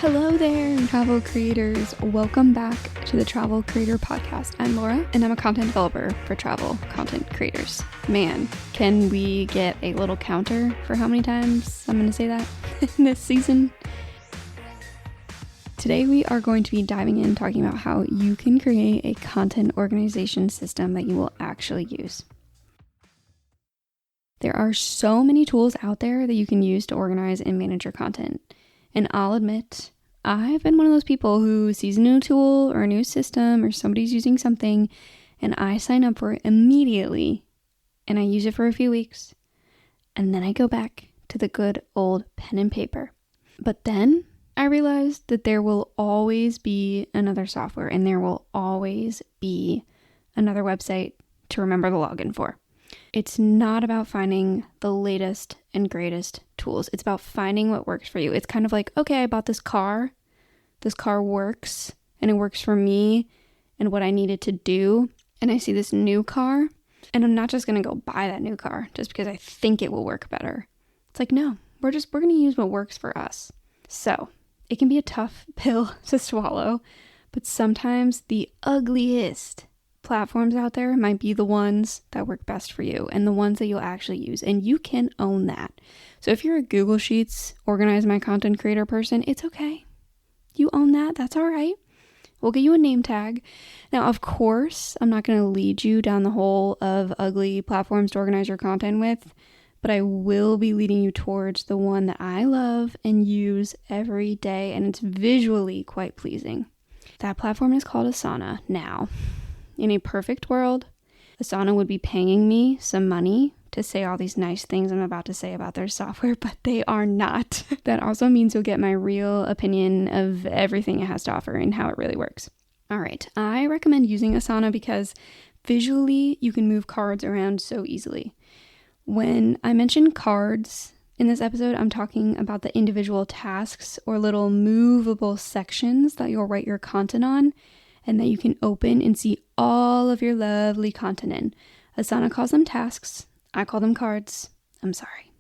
Hello there, travel creators. Welcome back to the Travel Creator Podcast. I'm Laura, and I'm a content developer for travel content creators. Man, can we get a little counter for how many times I'm going to say that in this season? Today we are going to be diving in talking about how you can create a content organization system that you will actually use. There are so many tools out there that you can use to organize and manage your content. And I'll admit, I've been one of those people who sees a new tool or a new system or somebody's using something and I sign up for it immediately and I use it for a few weeks and then I go back to the good old pen and paper. But then I realized that there will always be another software and there will always be another website to remember the login for. It's not about finding the latest and greatest tools. It's about finding what works for you. It's kind of like, okay, I bought this car. This car works and it works for me and what I needed to do. And I see this new car and I'm not just going to go buy that new car just because I think it will work better. It's like, no, we're going to use what works for us. So it can be a tough pill to swallow, but sometimes the ugliest platforms out there might be the ones that work best for you and the ones that you'll actually use, and you can own that. So if you're a Google Sheets organize my content creator person, it's okay. You own that. That's all right. We'll get you a name tag. Now, of course, I'm not going to lead you down the hole of ugly platforms to organize your content with, but I will be leading you towards the one that I love and use every day, and it's visually quite pleasing. That platform is called Asana. Now, in a perfect world, Asana would be paying me some money to say all these nice things I'm about to say about their software, but they are not. That also means you'll get my real opinion of everything it has to offer and how it really works. All right, I recommend using Asana because visually you can move cards around so easily. When I mention cards in this episode, I'm talking about the individual tasks or little movable sections that you'll write your content on and that you can open and see all of your lovely content in. Asana calls them tasks. I call them cards. I'm sorry.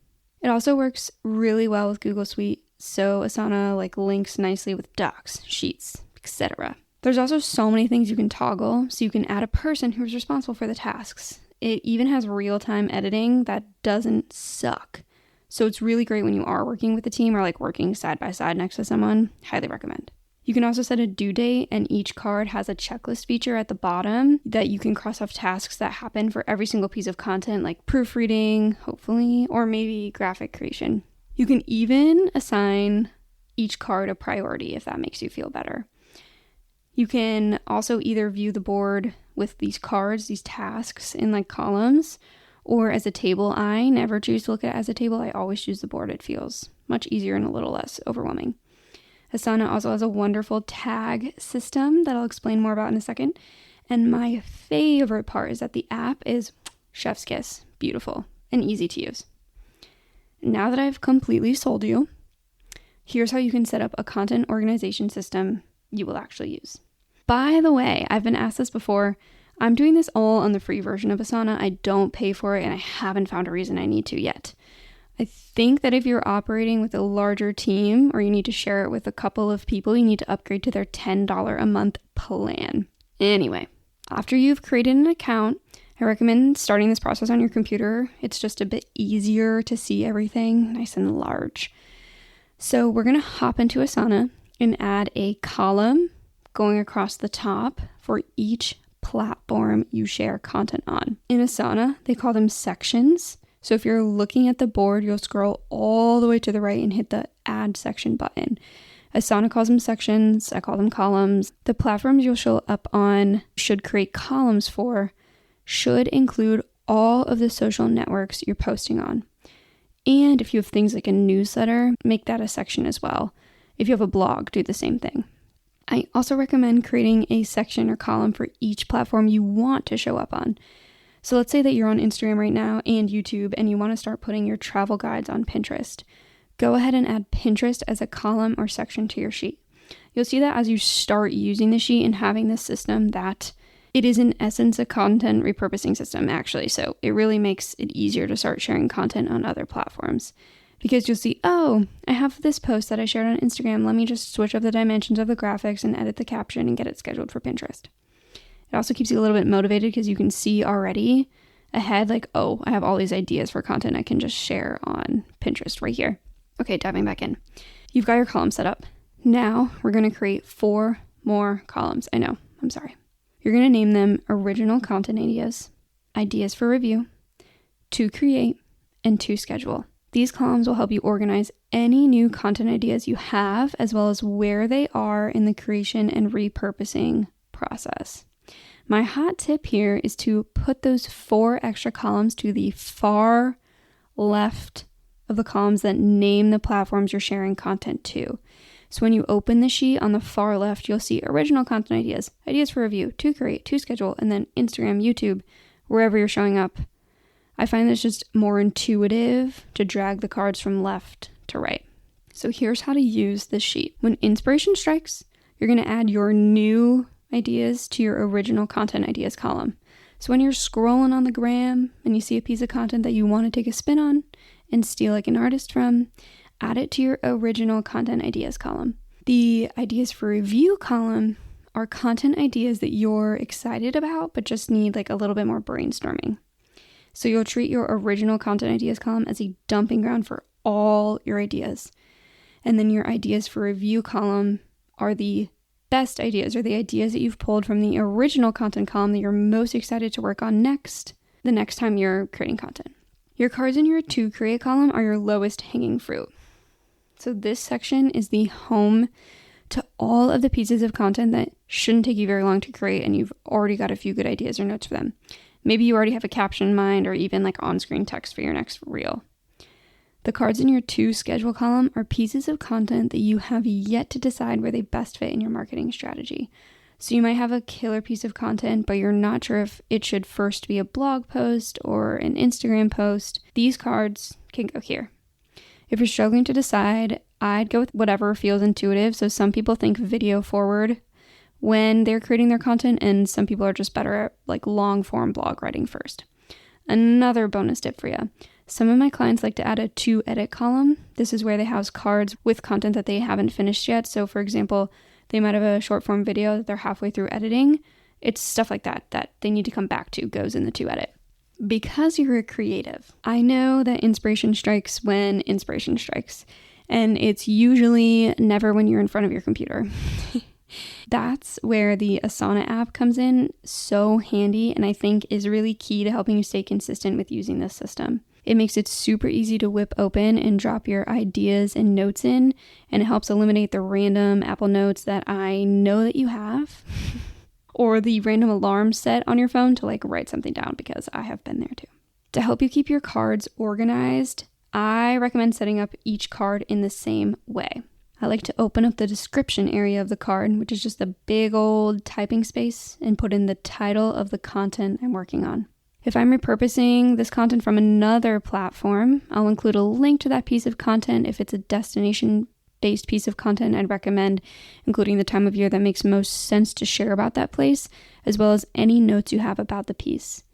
It also works really well with Google Suite, so Asana links nicely with docs, sheets, etc. There's also so many things you can toggle, so you can add a person who's responsible for the tasks. It even has real-time editing that doesn't suck. So it's really great when you are working with a team or working side by side next to someone. Highly recommend. You can also set a due date, and each card has a checklist feature at the bottom that you can cross off tasks that happen for every single piece of content, like proofreading, hopefully, or maybe graphic creation. You can even assign each card a priority if that makes you feel better. You can also either view the board with these cards, these tasks in columns, or as a table. I never choose to look at it as a table. I always choose the board. It feels much easier and a little less overwhelming. Asana also has a wonderful tag system that I'll explain more about in a second. And my favorite part is that the app is chef's kiss, beautiful, and easy to use. Now that I've completely sold you, here's how you can set up a content organization system you will actually use. By the way, I've been asked this before. I'm doing this all on the free version of Asana. I don't pay for it, and I haven't found a reason I need to yet. I think that if you're operating with a larger team or you need to share it with a couple of people, you need to upgrade to their $10 a month plan. Anyway, after you've created an account, I recommend starting this process on your computer. It's just a bit easier to see everything nice and large. So we're going to hop into Asana and add a column going across the top for each platform you share content on. In Asana, they call them sections. So if you're looking at the board, you'll scroll all the way to the right and hit the Add Section button. Asana calls them sections. I call them columns. The platforms you'll show up on should create columns for should include all of the social networks you're posting on. And if you have things like a newsletter, make that a section as well. If you have a blog, do the same thing. I also recommend creating a section or column for each platform you want to show up on. So let's say that you're on Instagram right now and YouTube and you want to start putting your travel guides on Pinterest. Go ahead and add Pinterest as a column or section to your sheet. You'll see that as you start using the sheet and having this system that it is in essence a content repurposing system actually. So it really makes it easier to start sharing content on other platforms. Because you'll see, oh, I have this post that I shared on Instagram. Let me just switch up the dimensions of the graphics and edit the caption and get it scheduled for Pinterest. It also keeps you a little bit motivated because you can see already ahead, like, oh, I have all these ideas for content I can just share on Pinterest right here. Okay, diving back in. You've got your column set up. Now we're going to create 4 more columns. I know, I'm sorry. You're going to name them original content ideas, ideas for review, to create, and to schedule. These columns will help you organize any new content ideas you have, as well as where they are in the creation and repurposing process. My hot tip here is to put those 4 extra columns to the far left of the columns that name the platforms you're sharing content to. So when you open the sheet on the far left, you'll see original content ideas, ideas for review, to create, to schedule, and then Instagram, YouTube, wherever you're showing up. I find this just more intuitive to drag the cards from left to right. So here's how to use this sheet. When inspiration strikes, you're going to add your new ideas to your original content ideas column. So when you're scrolling on the gram and you see a piece of content that you want to take a spin on and steal like an artist from, add it to your original content ideas column. The ideas for review column are content ideas that you're excited about but just need like a little bit more brainstorming. So you'll treat your original content ideas column as a dumping ground for all your ideas. And then your ideas for review column are the best ideas, or the ideas that you've pulled from the original content column that you're most excited to work on the next time you're creating content. Your cards in your to create column are your lowest hanging fruit. So this section is the home to all of the pieces of content that shouldn't take you very long to create and you've already got a few good ideas or notes for them. Maybe you already have a caption in mind or even like on-screen text for your next reel. The cards in your to schedule column are pieces of content that you have yet to decide where they best fit in your marketing strategy. So you might have a killer piece of content, but you're not sure if it should first be a blog post or an Instagram post. These cards can go here. If you're struggling to decide, I'd go with whatever feels intuitive. So some people think video forward when they're creating their content, and some people are just better at like long form blog writing first. Another bonus tip for you. Some of my clients like to add a to edit column. This is where they house cards with content that they haven't finished yet. So for example, they might have a short form video that they're halfway through editing. It's stuff like that they need to come back to goes in the to edit. Because you're a creative, I know that inspiration strikes when inspiration strikes, and it's usually never when you're in front of your computer. That's where the Asana app comes in so handy, and I think is really key to helping you stay consistent with using this system. It makes it super easy to whip open and drop your ideas and notes in, and it helps eliminate the random Apple Notes that I know that you have, or the random alarm set on your phone to like write something down, because I have been there too. To help you keep your cards organized, I recommend setting up each card in the same way. I like to open up the description area of the card, which is just a big old typing space, and put in the title of the content I'm working on. If I'm repurposing this content from another platform, I'll include a link to that piece of content. If it's a destination-based piece of content, I'd recommend including the time of year that makes most sense to share about that place, as well as any notes you have about the piece.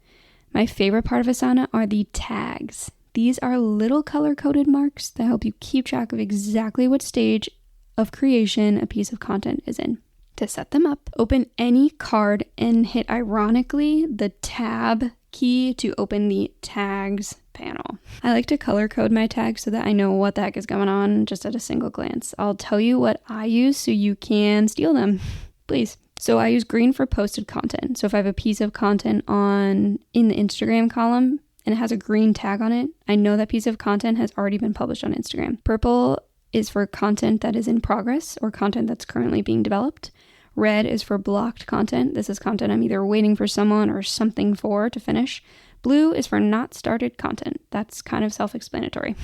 My favorite part of Asana are the tags. These are little color-coded marks that help you keep track of exactly what stage of creation a piece of content is in. To set them up, open any card and hit, ironically, the tab key to open the tags panel. I like to color code my tags so that I know what the heck is going on just at a single glance. I'll tell you what I use so you can steal them, please. So I use green for posted content. So if I have a piece of content in the Instagram column and it has a green tag on it, I know that piece of content has already been published on Instagram. Purple is for content that is in progress or content that's currently being developed. Red is for blocked content. This is content I'm either waiting for someone or something for to finish. Blue is for not started content. That's kind of self-explanatory.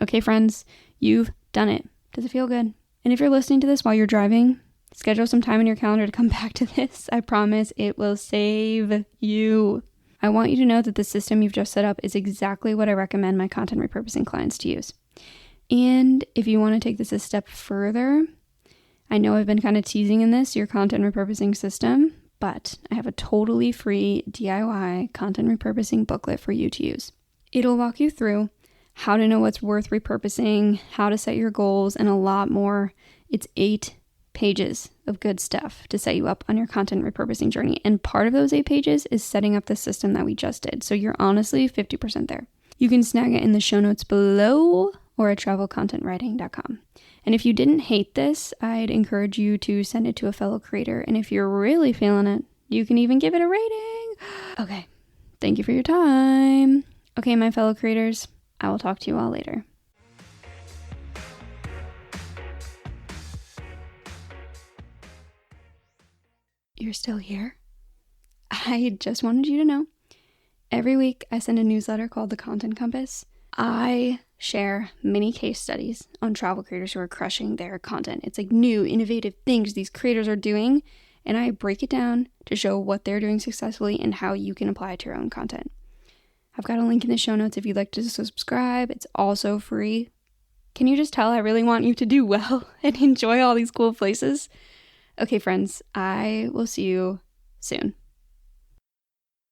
Okay, friends, you've done it. Does it feel good? And if you're listening to this while you're driving, schedule some time in your calendar to come back to this. I promise it will save you. I want you to know that the system you've just set up is exactly what I recommend my content repurposing clients to use. And if you want to take this a step further, I know I've been kind of teasing in this, your content repurposing system, but I have a totally free DIY content repurposing booklet for you to use. It'll walk you through how to know what's worth repurposing, how to set your goals, and a lot more. It's 8 pages of good stuff to set you up on your content repurposing journey. And part of those 8 pages is setting up the system that we just did. So you're honestly 50% there. You can snag it in the show notes below or at travelcontentwriting.com. And if you didn't hate this, I'd encourage you to send it to a fellow creator. And if you're really feeling it, you can even give it a rating. Okay. Thank you for your time. Okay, my fellow creators, I will talk to you all later. You're still here? I just wanted you to know, every week I send a newsletter called The Content Compass. I share mini case studies on travel creators who are crushing their content. It's like new, innovative things these creators are doing, and I break it down to show what they're doing successfully and how you can apply it to your own content. I've got a link in the show notes if you'd like to subscribe. It's also free. Can you just tell I really want you to do well and enjoy all these cool places? Okay, friends, I will see you soon.